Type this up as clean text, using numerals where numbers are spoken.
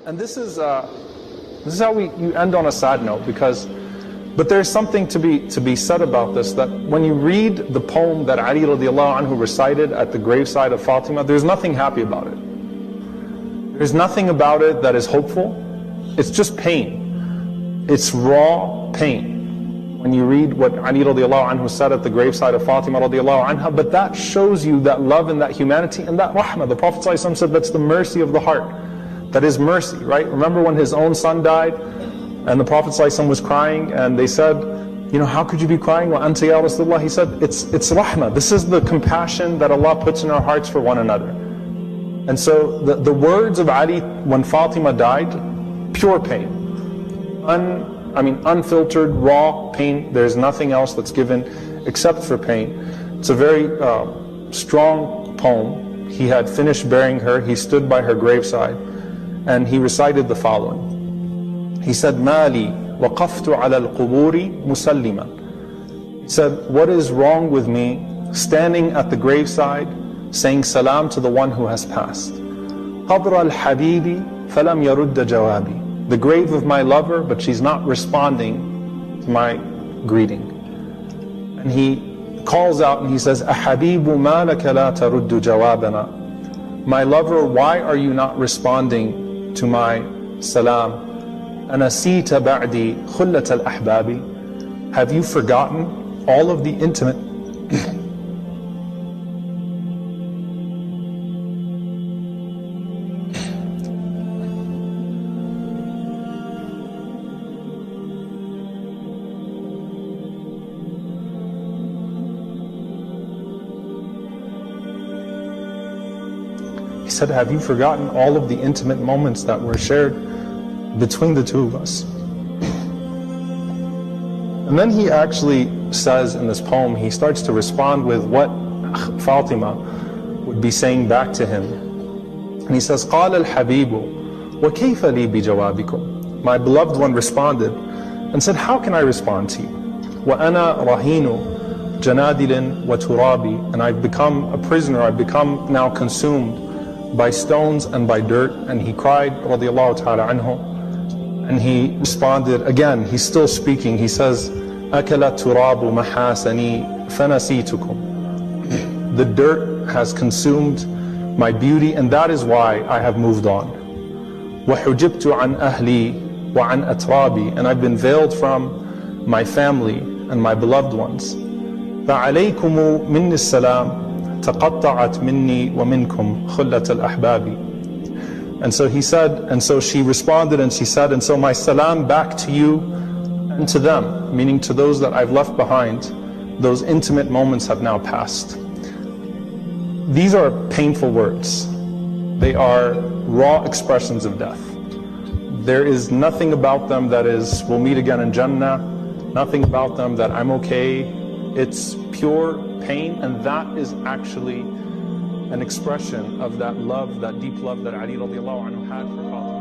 And this is how you end on a sad note, but there's something to be said about this, that when you read the poem that Ali radiallahu anhu recited at the graveside of Fatima, there's nothing happy about it. There's nothing about it that is hopeful. It's just pain. It's raw pain. When you read what Ali radiallahu anhu said at the graveside of Fatima radiallahu anha, but that shows you that love and that humanity and that rahmah. The Prophet ﷺ said that's the mercy of the heart. That is mercy, right? Remember when his own son died and the Prophet ﷺ was crying and they said, how could you be crying? وَأَنْتَ يَا رَسُولَ اللَّهِ. He said, it's rahmah. This is the compassion that Allah puts in our hearts for one another. And so the words of Ali when Fatima died, pure pain. Unfiltered, raw pain. There's nothing else that's given except for pain. It's a very strong poem. He had finished burying her. He stood by her graveside and he recited the following. He said, مَا لِي وَقَفْتُ عَلَى الْقُبُورِ مُسَلِّمًا. He said, what is wrong with me standing at the graveside saying salam to the one who has passed? قَبْرَ الْحَبِيبِ فَلَمْ يَرُدَّ جَوَابِي. The grave of my lover, but she's not responding to my greeting. And he calls out and he says, أَحَبِيبُ مَا لَكَ لَا تَرُدُّ جَوَابَنَا. My lover, why are you not responding to my salam? أَنَسِيتَ بَعْدِي خُلَّةَ الْأَحْبَابِ. Have you forgotten all of the intimate He said, have you forgotten all of the intimate moments that were shared between the two of us? And then he actually says in this poem, he starts to respond with what Fatima would be saying back to him. And he says, قَالَ الْحَبِيبُ وَكَيْفَ لِي بِجَوَابِكُمْ. My beloved one responded and said, how can I respond to you? وَأَنَا رَهِينُ جَنَادِلٍ وَتُرَابِ. And I've become a prisoner, I've become now consumed by stones and by dirt. And he cried radiallahu ta'ala anhu, and he responded again, he's still speaking, he says, أَكَلَ التُّرَابُ مَحَاسَنِي فَنَسِيتُكُمْ. The dirt has consumed my beauty, and that is why I have moved on. وَحُجِبْتُ عَنْ أَهْلِي وَعَنْ أَتْرَابِي. And I've been veiled from my family and my beloved ones. فَعَلَيْكُمُ مِنِّ السَّلَامِ تَقَطَّعَتْ مِنِّي وَمِنْكُمْ خُلَّةَ الْأَحْبَابِ. And so he said, and so she responded and she said, and so my salam back to you and to them, meaning to those that I've left behind. Those intimate moments have now passed. These are painful words. They are raw expressions of death. There is nothing about them that is, we'll meet again in Jannah, nothing about them that I'm okay. It's pure pain, and that is actually an expression of that love, that deep love that Ali radiallahu anhu had for Fatima.